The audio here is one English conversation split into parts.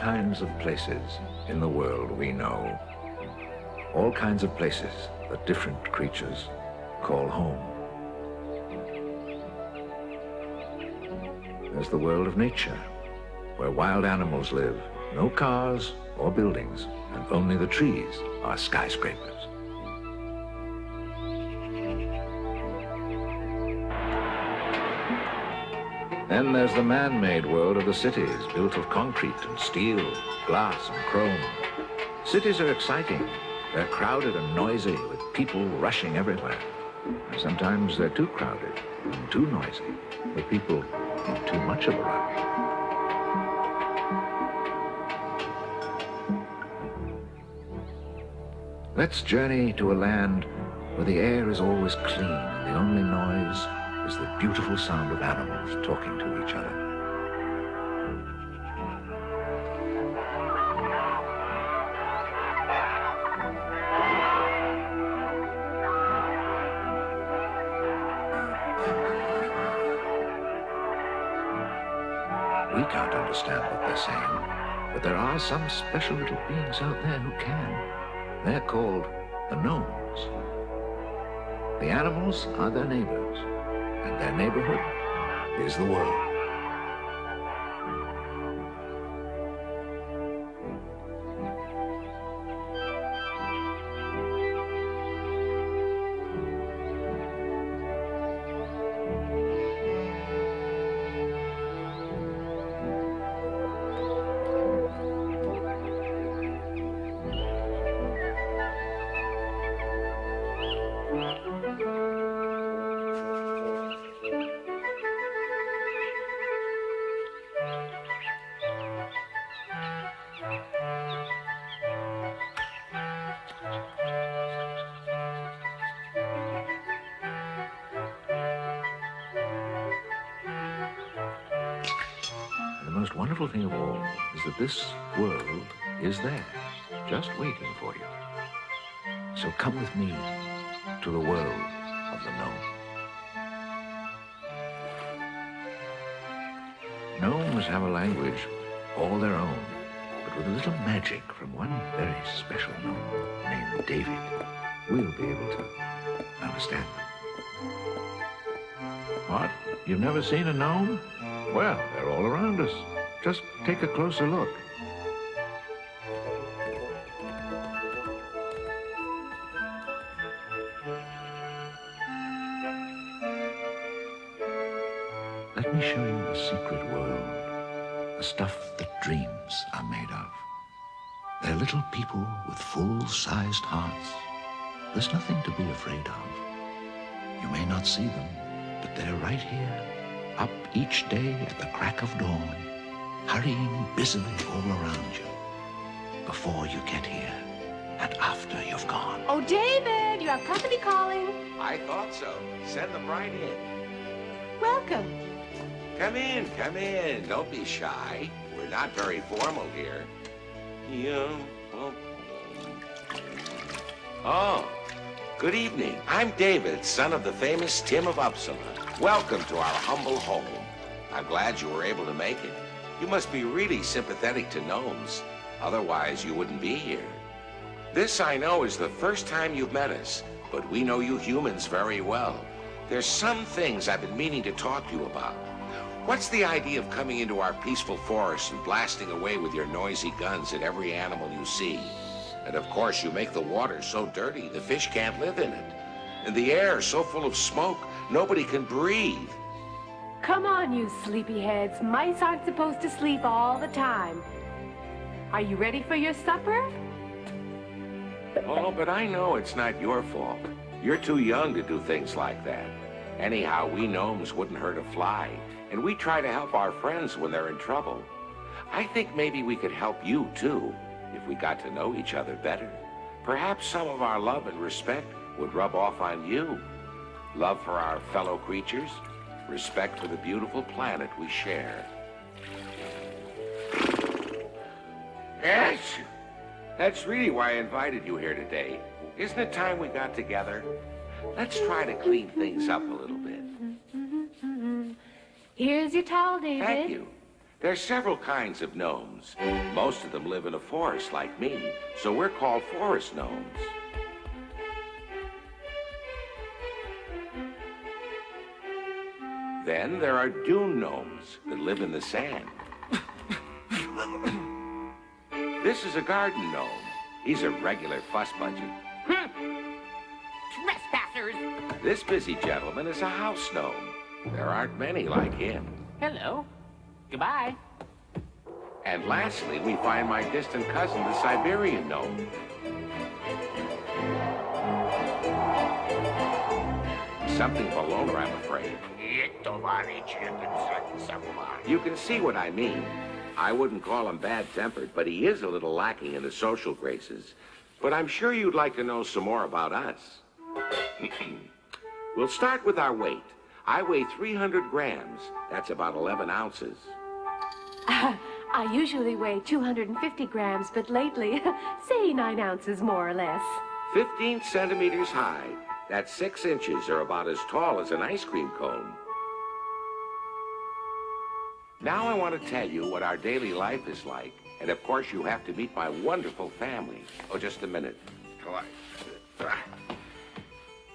kinds of places in the world we know. All kinds of places that different creatures call home. There's the world of nature, where wild animals live. No cars or buildings, and only the trees are skyscrapers. Then there's the man-made world of the cities, built of concrete and steel, glass and chrome. Cities are exciting. They're crowded and noisy, with people rushing everywhere. And sometimes they're too crowded and too noisy, with people in too much of a rush. Let's journey to a land where the air is always clean and the only noise is the beautiful sound of animals talking to each other. We can't understand what they're saying, but there are some special little beings out there who can. They're called the gnomes. The animals are their neighbors, and their neighborhood is the world. The most wonderful thing of all is that this world is there, just waiting for you. So come with me to the world of the gnome. Gnomes have a language all their own, but with a little magic from one very special gnome named David, we'll be able to understand them. What? You've never seen a gnome? Well, they're all around us. Just take a closer look. Let me show you the secret world, the stuff that dreams are made of. They're little people with full-sized hearts. There's nothing to be afraid of. You may not see them, but they're right here, up each day at the crack of dawn, hurrying busily all around you, before you get here and after you've gone. Oh, David, you have company calling. I thought so. Send them right in. Welcome. Come in, come in. Don't be shy. We're not very formal here. Yeah. Oh, good evening. I'm David, son of the famous Tim of Uppsala. Welcome to our humble home. I'm glad you were able to make it. You must be really sympathetic to gnomes. Otherwise, you wouldn't be here. This, I know, is the first time you've met us, but we know you humans very well. There's some things I've been meaning to talk to you about. What's the idea of coming into our peaceful forest and blasting away with your noisy guns at every animal you see? And of course, you make the water so dirty, the fish can't live in it. And the air so full of smoke, nobody can breathe. Come on, you sleepyheads. Mice aren't supposed to sleep all the time. Are you ready for your supper? Oh, but I know it's not your fault. You're too young to do things like that. Anyhow, we gnomes wouldn't hurt a fly, and we try to help our friends when they're in trouble. I think maybe we could help you, too, if we got to know each other better. Perhaps some of our love and respect would rub off on you. Love for our fellow creatures, respect for the beautiful planet we share. Yes, that's really why I invited you here today. Isn't it time we got together? Let's try to clean things up a little bit. Here's your towel, David. Thank you. There's several kinds of gnomes. Most of them live in a forest like me, so we're called forest gnomes. Then there are dune gnomes that live in the sand. This is a garden gnome. He's a regular fuss budget. Trespassers! This busy gentleman is a house gnome. There aren't many like him. Hello. Goodbye. And lastly, we find my distant cousin, the Siberian gnome. Something below her, I'm afraid. You can see what I mean. I wouldn't call him bad-tempered, but he is a little lacking in the social graces. But I'm sure you'd like to know some more about us. We'll start with our weight. I weigh 300 grams. That's about 11 ounces. I usually weigh 250 grams, but lately, say 9 ounces more or less. 15 centimeters high. That's 6 inches, or about as tall as an ice cream cone. Now I want to tell you what our daily life is like. And of course, you have to meet my wonderful family. Oh, just a minute.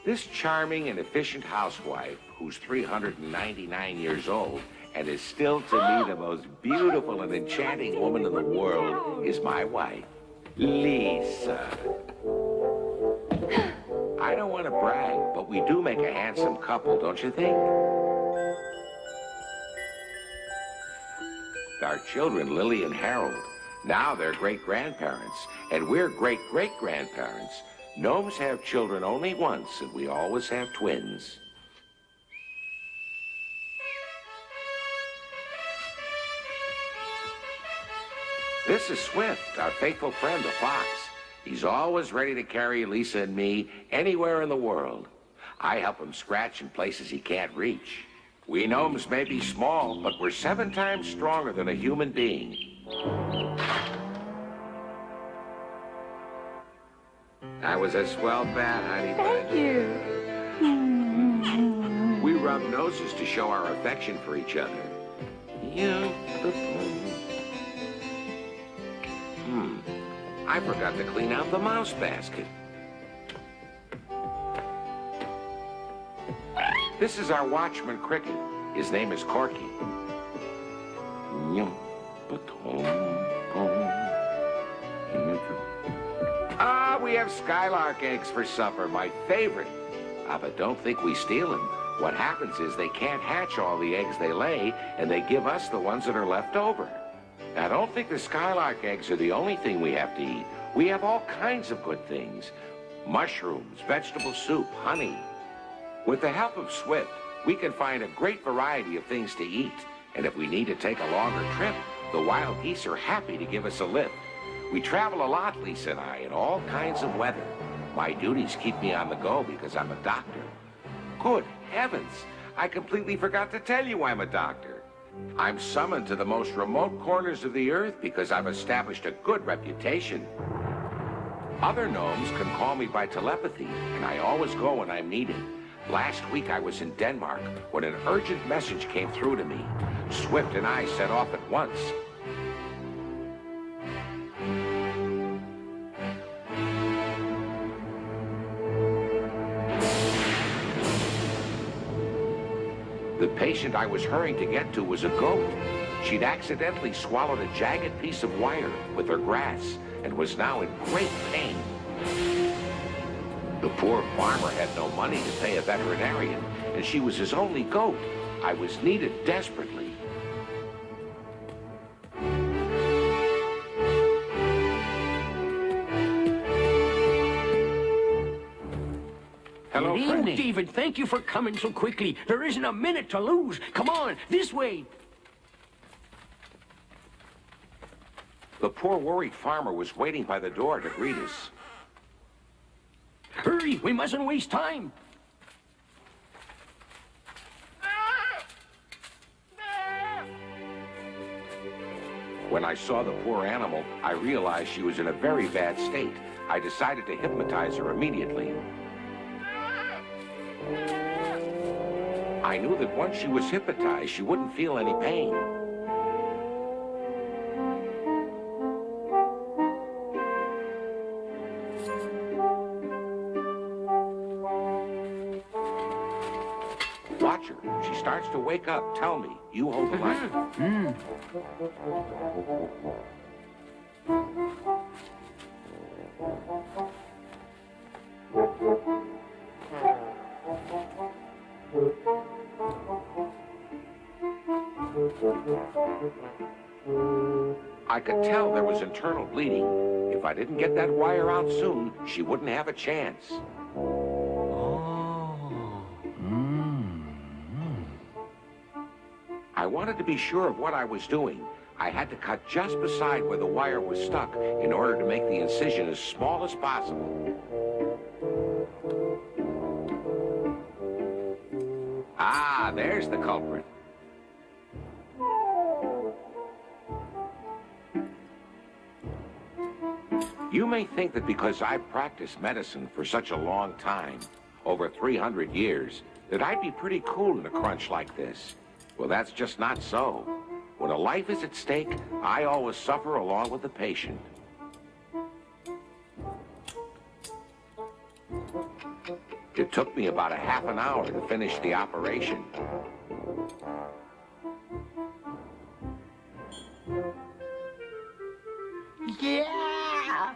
This charming and efficient housewife, who's 399 years old, and is still to me the most beautiful and enchanting woman in the world, is my wife, Lisa. I don't want to brag, but we do make a handsome couple, don't you think? Our children, Lily and Harold, now they're great-grandparents, and we're great-great-grandparents. Gnomes have children only once, and we always have twins. This is Swift, our faithful friend, the fox. He's always ready to carry Lisa and me anywhere in the world. I help him scratch in places he can't reach. We gnomes may be small, but we're 7 times stronger than a human being. That was a swell bat, honey. Thank you. We rub noses to show our affection for each other. I forgot to clean out the mouse basket. This is our watchman, Cricket. His name is Corky. We have skylark eggs for supper, my favorite. But don't think we steal them. What happens is they can't hatch all the eggs they lay, and they give us the ones that are left over. Now, don't think the skylark eggs are the only thing we have to eat. We have all kinds of good things. Mushrooms, vegetable soup, honey. With the help of Swift, we can find a great variety of things to eat. And if we need to take a longer trip, the wild geese are happy to give us a lift. We travel a lot, Lisa and I, in all kinds of weather. My duties keep me on the go because I'm a doctor. Good heavens, I completely forgot to tell you I'm a doctor. I'm summoned to the most remote corners of the earth because I've established a good reputation. Other gnomes can call me by telepathy, and I always go when I'm needed. Last week I was in Denmark when an urgent message came through to me. Swift and I set off at once. The patient I was hurrying to get to was a goat. She'd accidentally swallowed a jagged piece of wire with her grass and was now in great pain. The poor farmer had no money to pay a veterinarian, and she was his only goat. I was needed desperately. Hello, Good Fred. evening. David, thank you for coming so quickly. There isn't a minute to lose. Come on, this way. The poor worried farmer was waiting by the door to greet us. Hurry, we mustn't waste time. When I saw the poor animal, I realized she was in a very bad state. I decided to hypnotize her immediately. I knew that once she was hypnotized, she wouldn't feel any pain. starts to wake up, tell me. You hold the light. I could tell there was internal bleeding. If I didn't get that wire out soon, she wouldn't have a chance. I wanted to be sure of what I was doing. I had to cut just beside where the wire was stuck in order to make the incision as small as possible. Ah, there's the culprit. You may think that because I've practiced medicine for such a long time, over 300 years, that I'd be pretty cool in a crunch like this. Well, that's just not so. When a life is at stake, I always suffer along with the patient. It took me about a half an hour to finish the operation. Yeah!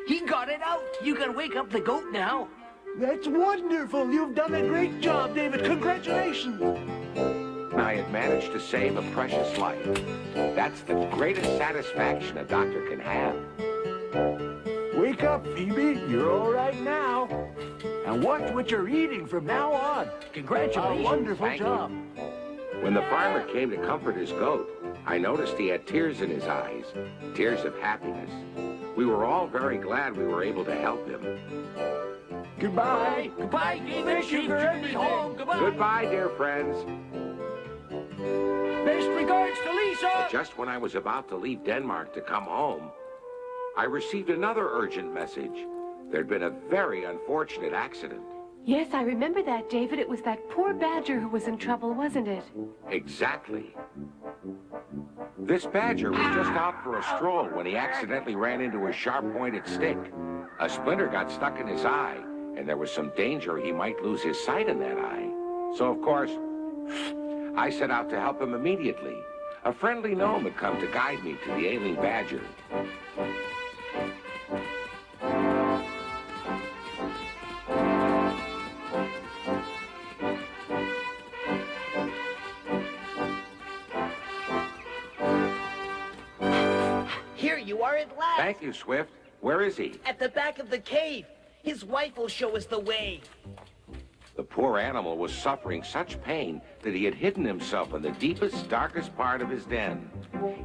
He got it out. You can wake up the goat now. That's wonderful. You've done a great job, David. Congratulations. I had managed to save a precious life. That's the greatest satisfaction a doctor can have. Wake up, Phoebe. You're all right now. And watch what you're eating from now on. Congratulations. A wonderful Thank you. job. When the farmer came to comfort his goat, I noticed he had tears in his eyes, tears of happiness. We were all very glad we were able to help him. Goodbye. Goodbye, David. Thank you for everything. Home. Goodbye. Goodbye, dear friends. Best regards to Lisa. But just when I was about to leave Denmark to come home, I received another urgent message. There'd been a very unfortunate accident. Yes, I remember that, David. It was that poor badger who was in trouble, wasn't it? Exactly. This badger was just out for a stroll when he accidentally ran into a sharp-pointed stick. A splinter got stuck in his eye, and there was some danger he might lose his sight in that eye. So, of course, I set out to help him immediately. A friendly gnome had come to guide me to the ailing badger. Here you are at last. Thank you, Swift. Where is he? At the back of the cave. His wife will show us the way. The poor animal was suffering such pain that he had hidden himself in the deepest, darkest part of his den.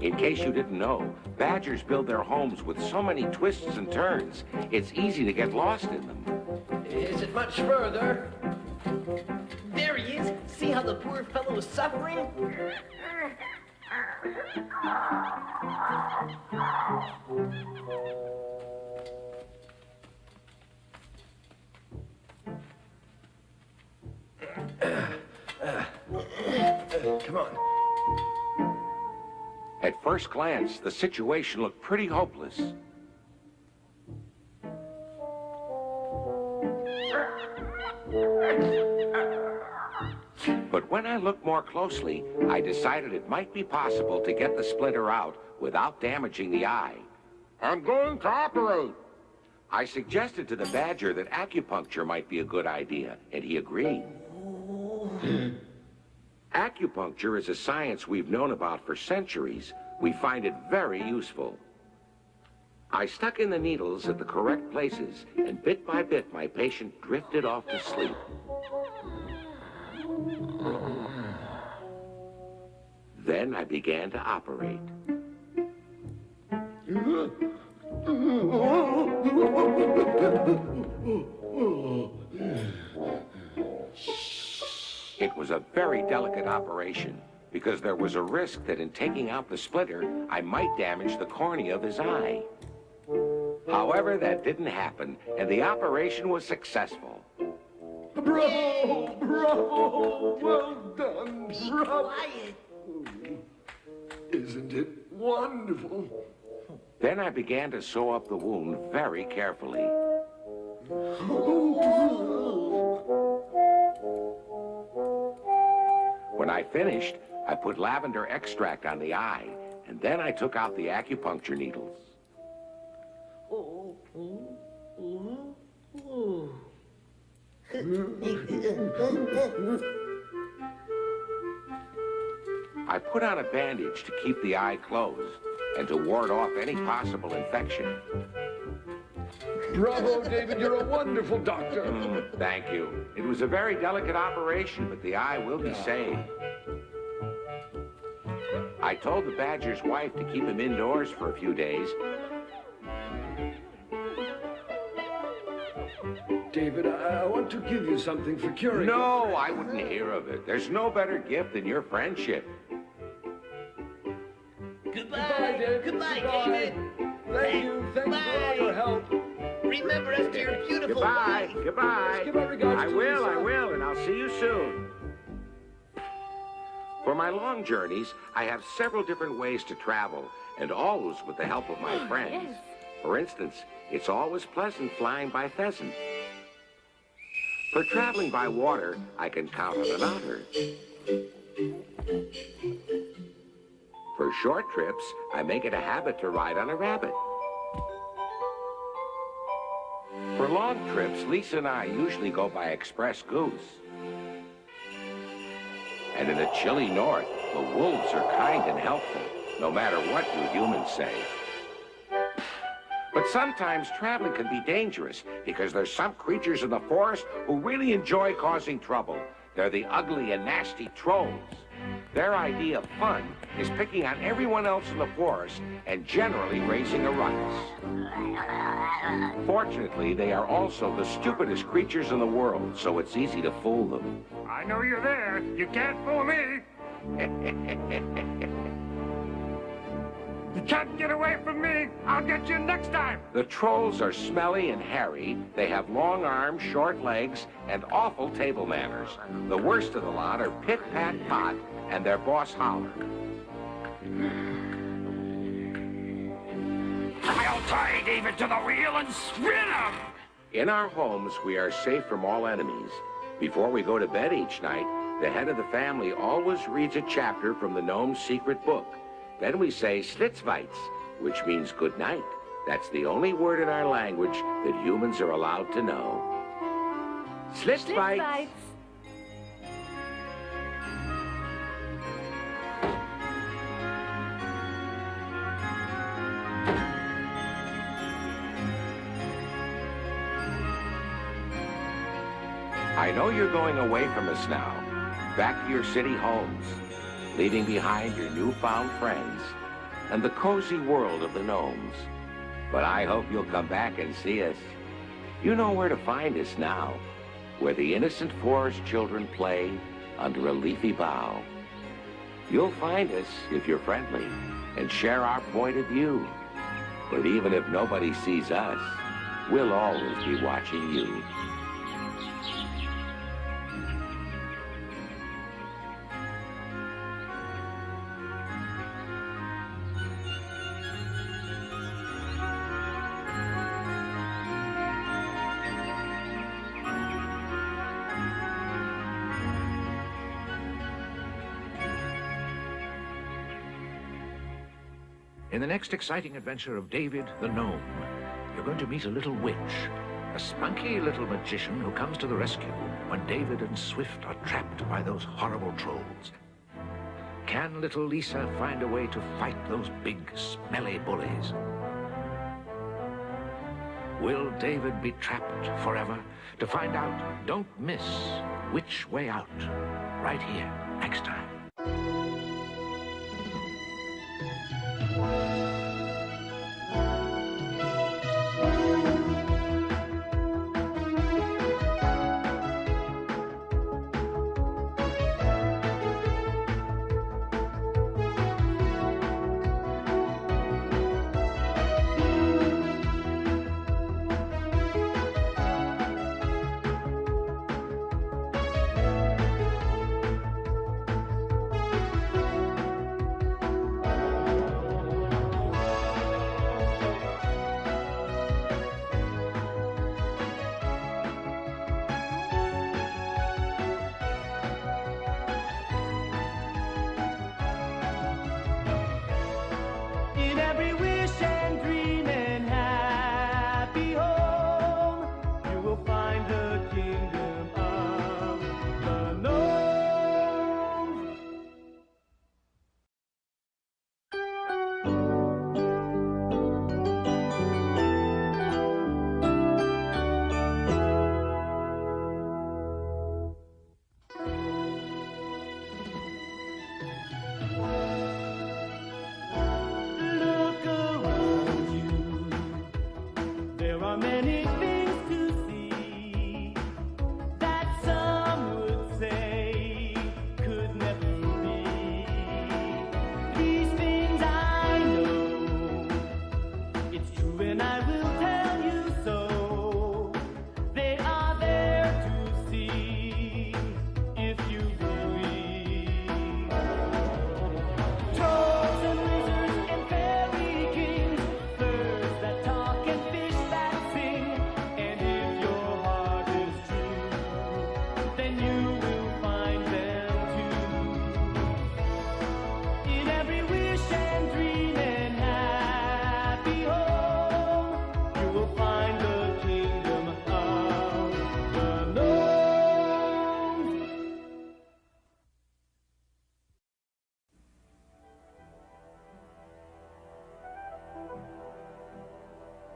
In case you didn't know, badgers build their homes with so many twists and turns, it's easy to get lost in them. Is it much further? There he is. See how the poor fellow is suffering? Come on. At first glance, the situation looked pretty hopeless. But when I looked more closely, I decided it might be possible to get the splinter out without damaging the eye. I'm going to operate. I suggested to the badger that acupuncture might be a good idea, and he agreed. Acupuncture is a science we've known about for centuries. We find it very useful. I stuck in the needles at the correct places, and bit by bit, my patient drifted off to sleep. Then I began to operate. It was a very delicate operation because there was a risk that in taking out the splinter, I might damage the cornea of his eye. However, that didn't happen, and the operation was successful. Bravo! Bravo! Well done! Be Bravo! quiet. Isn't it wonderful? Then I began to sew up the wound very carefully. When When I finished, I put lavender extract on the eye, and then I took out the acupuncture needles. I put on a bandage to keep the eye closed and to ward off any possible infection. Bravo, David, you're a wonderful doctor. Thank you. It was a very delicate operation, but the eye will be saved. I told the badger's wife to keep him indoors for a few days. David, I want to give you something for curing. No, I wouldn't hear of it. There's no better gift than your friendship. Goodbye, David. Goodbye, Goodbye. David. Thank you. Thanks for all your help. Remember us to your beautiful Goodbye. wife. Goodbye. Give our regards I to will, Lisa. and I'll see you soon. For my long journeys, I have several different ways to travel, and always with the help of my friends. yes. For instance, it's always pleasant flying by pheasant. For traveling by water, I can count on an otter. For short trips, I make it a habit to ride on a rabbit. For long trips, Lisa and I usually go by express goose. And in the chilly north, the wolves are kind and helpful, no matter what you humans say. But sometimes traveling can be dangerous because there's some creatures in the forest who really enjoy causing trouble. They're the ugly and nasty trolls. Their idea of fun is picking on everyone else in the forest and generally raising a ruckus. Fortunately, they are also the stupidest creatures in the world, so it's easy to fool them. I know you're there. You can't fool me. You can't get away from me. I'll get you next time. The trolls are smelly and hairy. They have long arms, short legs, and awful table manners. The worst of the lot are Pit Pat Pot and their boss Holler. I'll tie David to the wheel and spin him. In our homes, we are safe from all enemies. Before we go to bed each night, the head of the family always reads a chapter from the Gnome's secret book. Then we say Schlitzweitz, which means good night. That's the only word in our language that humans are allowed to know. Schlitzweitz. Schlitzweitz. I know you're going away from us now, back to your city homes, leaving behind your newfound friends and the cozy world of the gnomes. But I hope you'll come back and see us. You know where to find us now, where the innocent forest children play under a leafy bough. You'll find us if you're friendly and share our point of view. But even if nobody sees us, we'll always be watching you. In the next exciting adventure of David the Gnome, you're going to meet a little witch, a spunky little magician who comes to the rescue when David and Swift are trapped by those horrible trolls. Can little Lisa find a way to fight those big, smelly bullies? Will David be trapped forever? To find out, don't miss Which Way Out, right here, next time.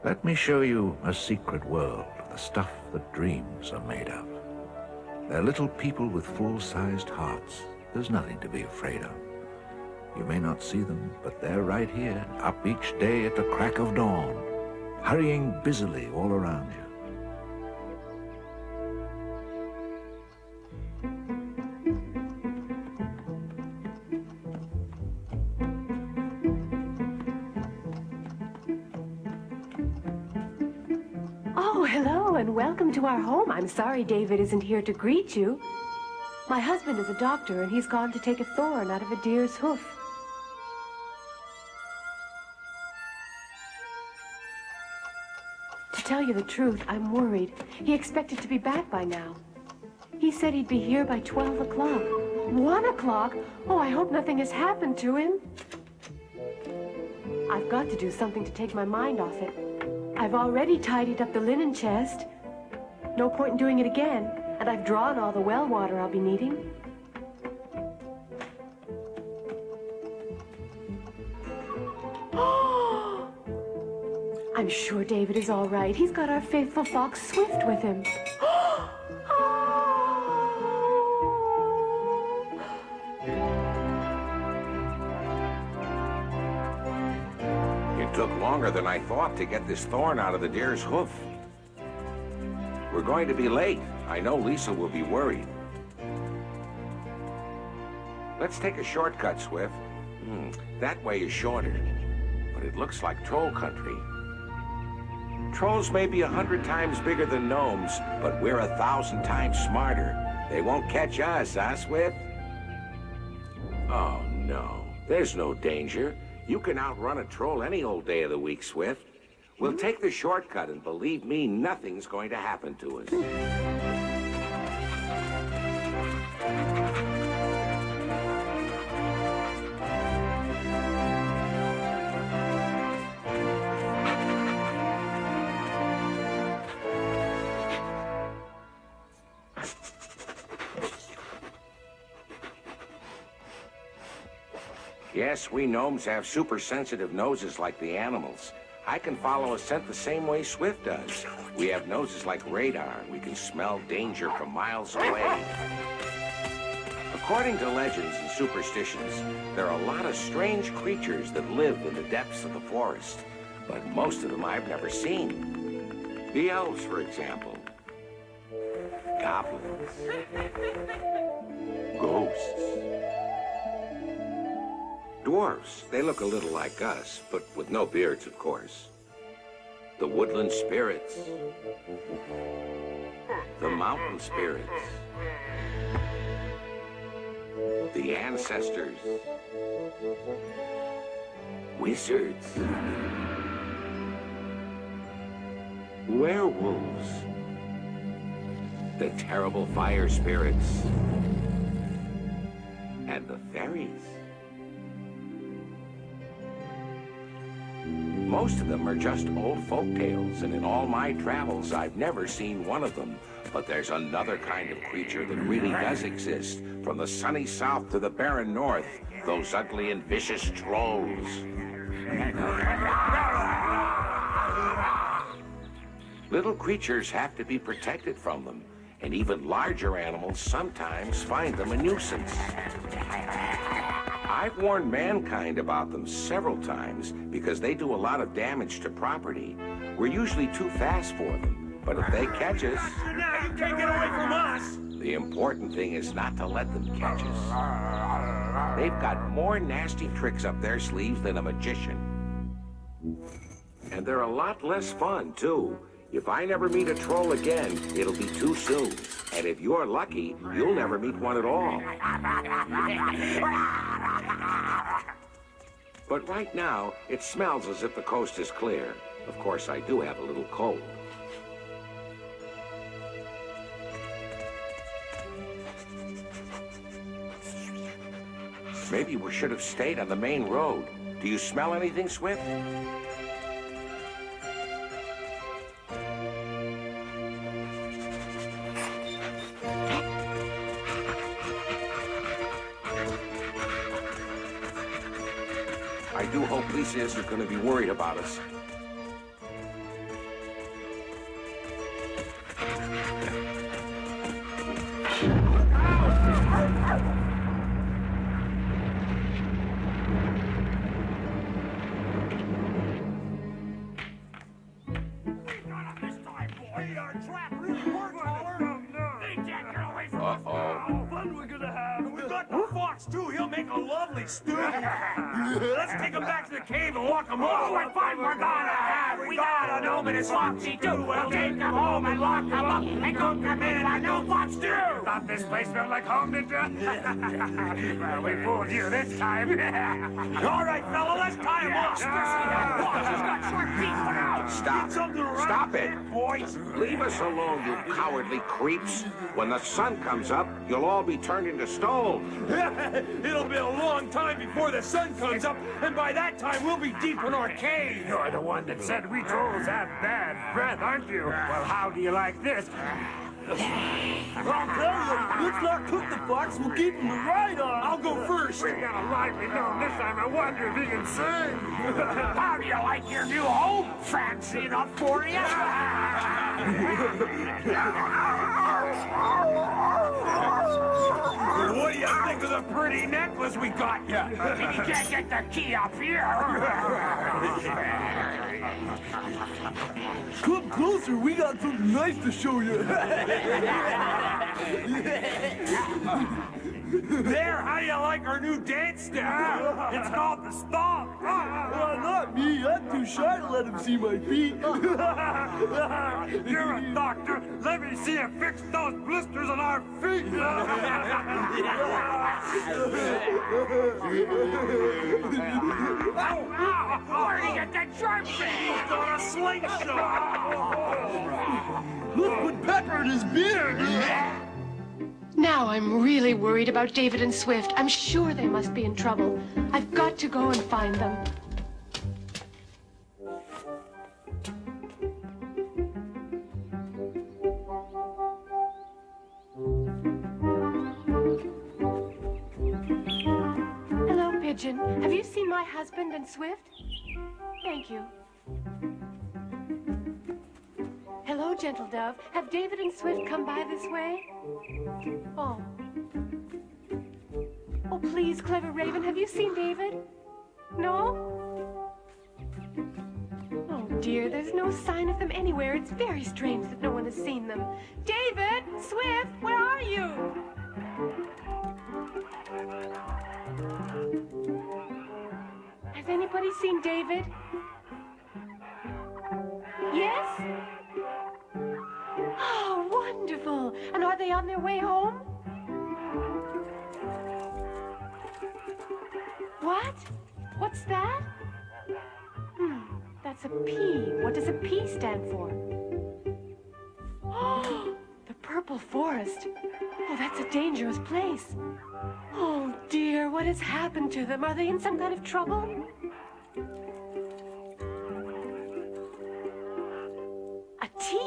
Let me show you a secret world, the stuff that dreams are made of. They're little people with full-sized hearts. There's nothing to be afraid of. You may not see them, but they're right here, up each day at the crack of dawn, hurrying busily all around you. Oh, hello, and welcome to our home. I'm sorry David isn't here to greet you. My husband is a doctor, and he's gone to take a thorn out of a deer's hoof. To tell you the truth, I'm worried. He expected to be back by now. He said he'd be here by 12 o'clock. 1 o'clock? Oh, I hope nothing has happened to him. I've got to do something to take my mind off it. I've already tidied up the linen chest. No point in doing it again. And I've drawn all the well water I'll be needing. I'm sure David is all right. He's got our faithful fox Swift with him. It took longer than I thought to get this thorn out of the deer's hoof. We're going to be late. I know Lisa will be worried. Let's take a shortcut, Swift. That way is shorter, but it looks like troll country. Trolls may be 100 times bigger than gnomes, but we're 1,000 times smarter. They won't catch us, huh, Swift? Oh, no. There's no danger. You can outrun a troll any old day of the week, Swift. We'll take the shortcut, and believe me, nothing's going to happen to us. Yes, we gnomes have super sensitive noses like the animals. I can follow a scent the same way Swift does. We have noses like radar, and we can smell danger from miles away. According to legends and superstitions, there are a lot of strange creatures that live in the depths of the forest, but most of them I've never seen. The elves, for example. Goblins. Ghosts. Dwarfs, they look a little like us, but with no beards, of course. The woodland spirits. The mountain spirits. The ancestors. Wizards. Werewolves. The terrible fire spirits. And the fairies. Most of them are just old folk tales, and in all my travels, I've never seen one of them. But there's another kind of creature that really does exist, from the sunny south to the barren north, those ugly and vicious trolls. Little creatures have to be protected from them, and even larger animals sometimes find them a nuisance. I've warned mankind about them several times because they do a lot of damage to property. We're usually too fast for them, but if they catch us... Now you can't get away from us! The important thing is not to let them catch us. They've got more nasty tricks up their sleeves than a magician. And they're a lot less fun, too. If I never meet a troll again, it'll be too soon. And if you're lucky, you'll never meet one at all. But right now, it smells as if the coast is clear. Of course, I do have a little cold. Maybe we should have stayed on the main road. Do you smell anything, Swift? I do hope Lisa isn't going to be worried about us. make a lovely stew. Let's take them back to the cave and lock them up. What fun we're gonna have! We got a gnome and his foxy too. We'll take them home and lock them up and cook them in a gnome fox stew. Thought this place smelled like home, did you? Well, we fooled you this time. All right, fella, let's tie him up. He's got short feet. Put out. Stop it. Boys. Leave us alone, you cowardly creeps. When the sun comes up, you'll all be turned into stone. It'll be a long time before the sun comes up, and by that time we'll be deep in our cave. You're the one that said we trolls have bad breath, aren't you? Well, how do you like this? I'll tell you, let's not cook the fox, we'll keep him to ride on. I'll go first. We got a lively gnome this time. I wonder if he can sing. How do you like your new home? Fancy enough for you? What do you think of the pretty necklace we got you? If you can't get the key up here. Come closer, we got something nice to show you. There, how do you like our new dance step? It's called the stomp. Not me, I'm too shy to let him see my feet. You're a doctor. Let me see you fix those blisters on our feet. Where'd he get that sharp thing? On a slingshot. Let's put pepper in his beard. Now I'm really worried about David and Swift. I'm sure they must be in trouble. I've got to go and find them. Hello, Pigeon. Have you seen my husband and Swift? Thank you. Hello, Gentle Dove. Have David and Swift come by this way? Oh. Oh, please, Clever Raven, have you seen David? No? Oh, dear, there's no sign of them anywhere. It's very strange that no one has seen them. David! Swift, where are you? Has anybody seen David? Yes? Oh, wonderful! And are they on their way home? What? What's that? That's a P. What does a P stand for? Oh, the Purple Forest. Oh, that's a dangerous place. Oh, dear, what has happened to them? Are they in some kind of trouble? A T.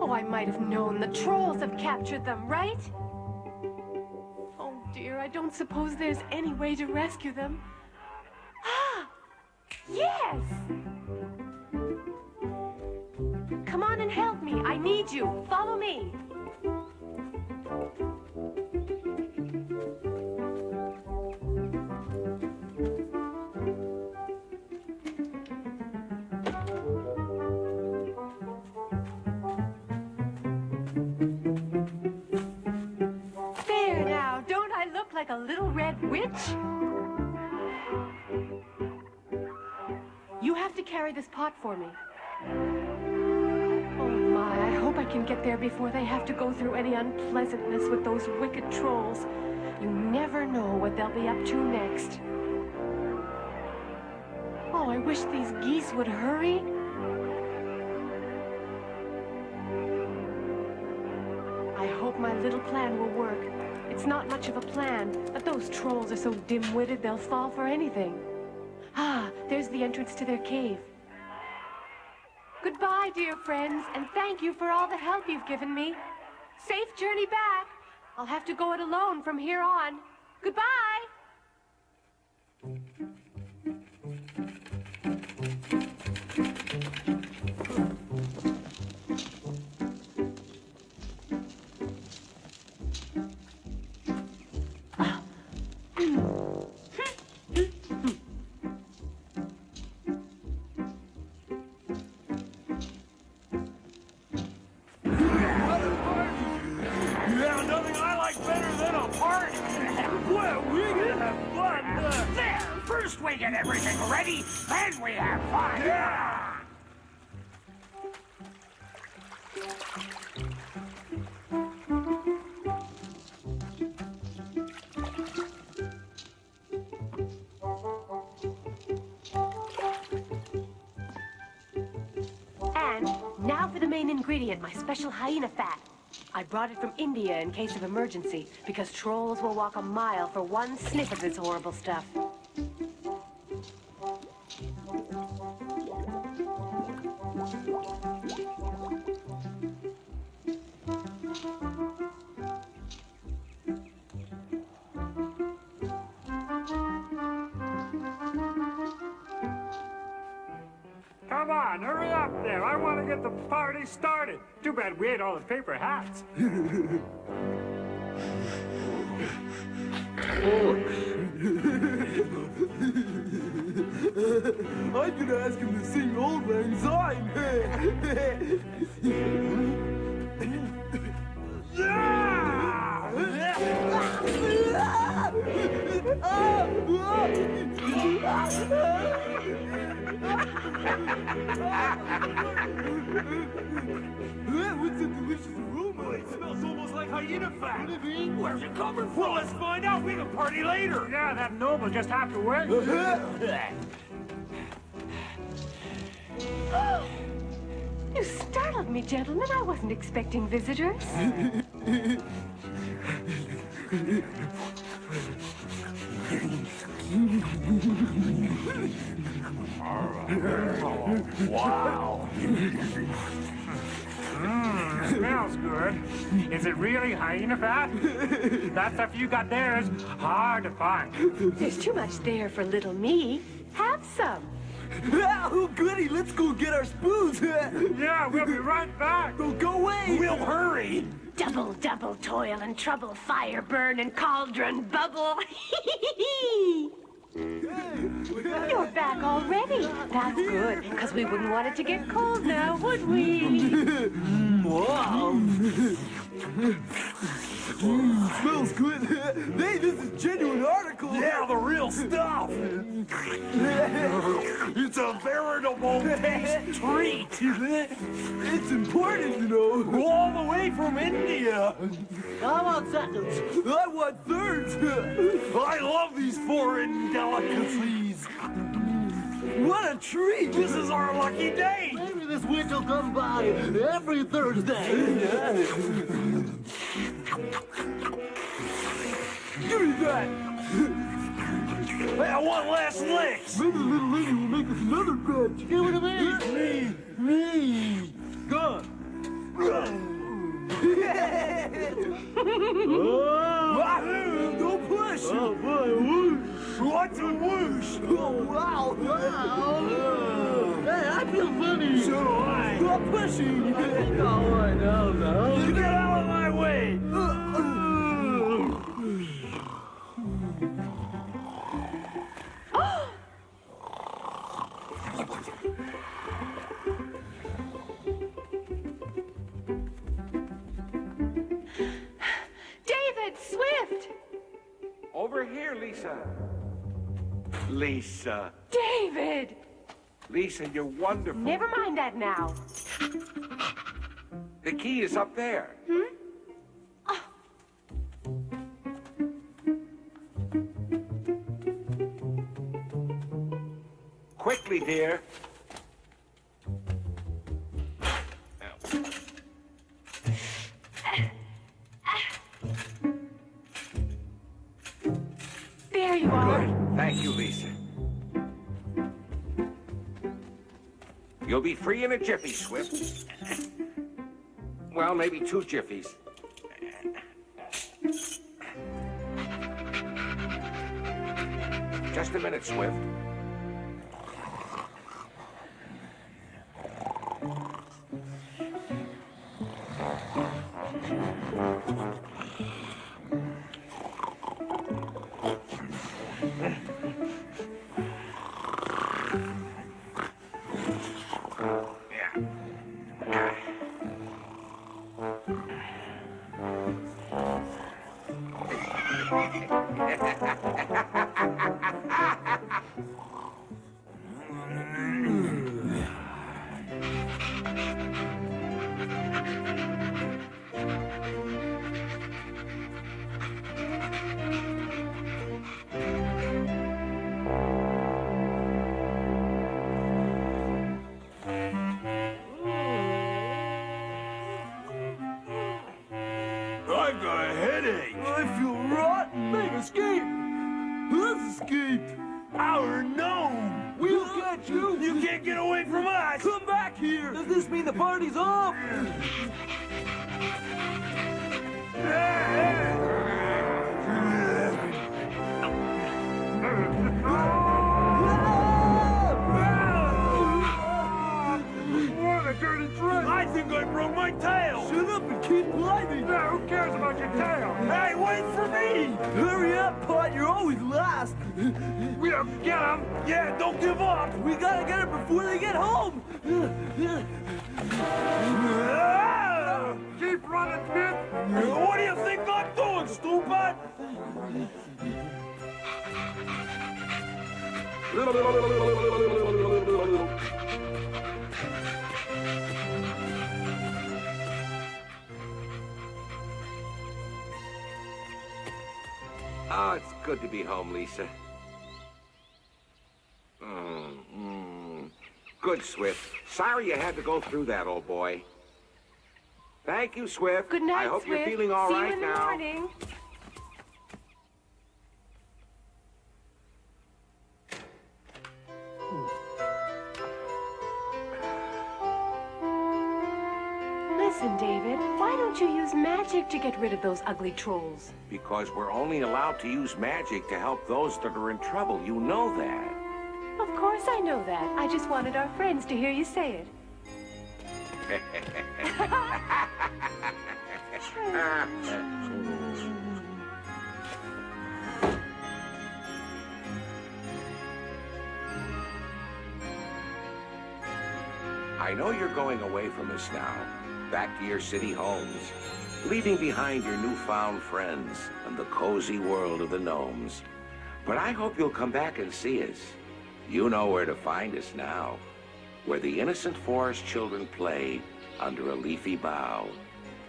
Oh, I might have known. The trolls have captured them, right? Oh, dear, I don't suppose there's any way to rescue them. Ah! Yes! Come on and help me. I need you. Follow me. Like a little red witch? You have to carry this pot for me. Oh my, I hope I can get there before they have to go through any unpleasantness with those wicked trolls. You never know what they'll be up to next. Oh, I wish these geese would hurry. I hope my little plan will work. It's not much of a plan, but those trolls are so dim-witted they'll fall for anything. Ah, there's the entrance to their cave. Goodbye, dear friends, and thank you for all the help you've given me. Safe journey back. I'll have to go it alone from here on. Goodbye! Well, we're gonna have fun. First we get everything ready, then we have fun. Yeah! And now for the main ingredient, my special hyena fat. I brought it from India in case of emergency, because trolls will walk a mile for one sniff of this horrible stuff. Come on, hurry up there. I want to get the party started. Too bad we ate all the paper hats. I'm gonna ask him to sing Old Lang Syne. What's a delicious aroma? It smells almost like hyena fat. Where's it coming from? Well, let's find out. We can party later. Yeah, that Gnome will just have to wait. You startled me, gentlemen. I wasn't expecting visitors. Wow. Smells good. Is it really hyena fat? That stuff you got there is hard to find. There's too much there for little me. Have some. Oh, goody. Let's go get our spoons. Yeah, we'll be right back. Don't go away. We'll hurry. Double, double toil and trouble, fire burn and cauldron bubble. You're back already. That's good, because we wouldn't want it to get cold now, would we? Wow. Smells good. Hey, this is genuine article. Yeah, the real stuff. It's a veritable taste treat. It's important, you know. All the way from India. I want seconds. I want thirds. I love these foreign delicacies. What a treat. This is our lucky day. Maybe this week will come by every Thursday. Give me that. Hey, I want last licks. Maybe the little lady will make us another batch. Give it to me. Me. Go. Wahoo! Don't push! Oh boy, whoosh! What's a whoosh? Oh wow! Hey, I feel funny! So do I. Stop pushing! No, no. Get out of my way! David, Swift! Over here, Lisa. Lisa. David! Lisa, you're wonderful. Never mind that now. The key is up there. Quickly, dear. There you are. Good. Thank you, Lisa. You'll be free in a jiffy, Swift. Well, maybe 2 jiffies. Just a minute, Swift. got a headache. I feel rotten. Big escape. Let's escape. Our gnome. We'll get you. You can't get away from us. Come back here. Does this mean the party's off? What a dirty trick. I think I broke my tail. Shut up and keep climbing. Yeah, who cares about your tail? Hey, wait for me. Hurry up, Pot. You're always last. We'll get him. Yeah, don't give up. We gotta get her before they get home. Keep running, Pip. What do you think I'm doing, stupid? Oh, it's good to be home, Lisa. Good, Swift. Sorry you had to go through that, old boy. Thank you, Swift. Good night, I hope Swift. you're feeling all right See you in the now. morning. Listen, David, why don't you use magic to get rid of those ugly trolls? Because we're only allowed to use magic to help those that are in trouble. You know that. Of course I know that. I just wanted our friends to hear you say it. I know you're going away from us now, back to your city homes, leaving behind your newfound friends and the cozy world of the gnomes. But I hope you'll come back and see us. You know where to find us now, where the innocent forest children play under a leafy bough.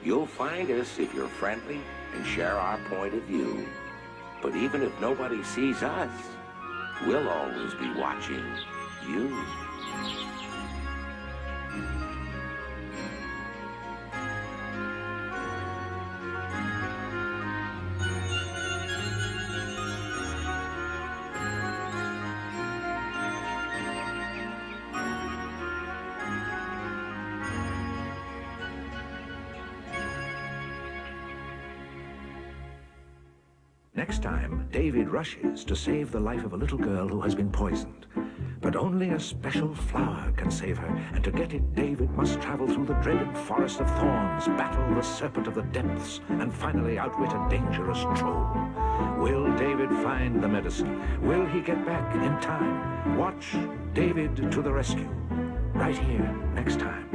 You'll find us if you're friendly and share our point of view. But even if nobody sees us, we'll always be watching you. Next time, David rushes to save the life of a little girl who has been poisoned. But only a special flower can save her, and to get it, David must travel through the dreaded forest of thorns, battle the serpent of the depths, and finally outwit a dangerous troll. Will David find the medicine? Will he get back in time? Watch David to the Rescue, right here next time.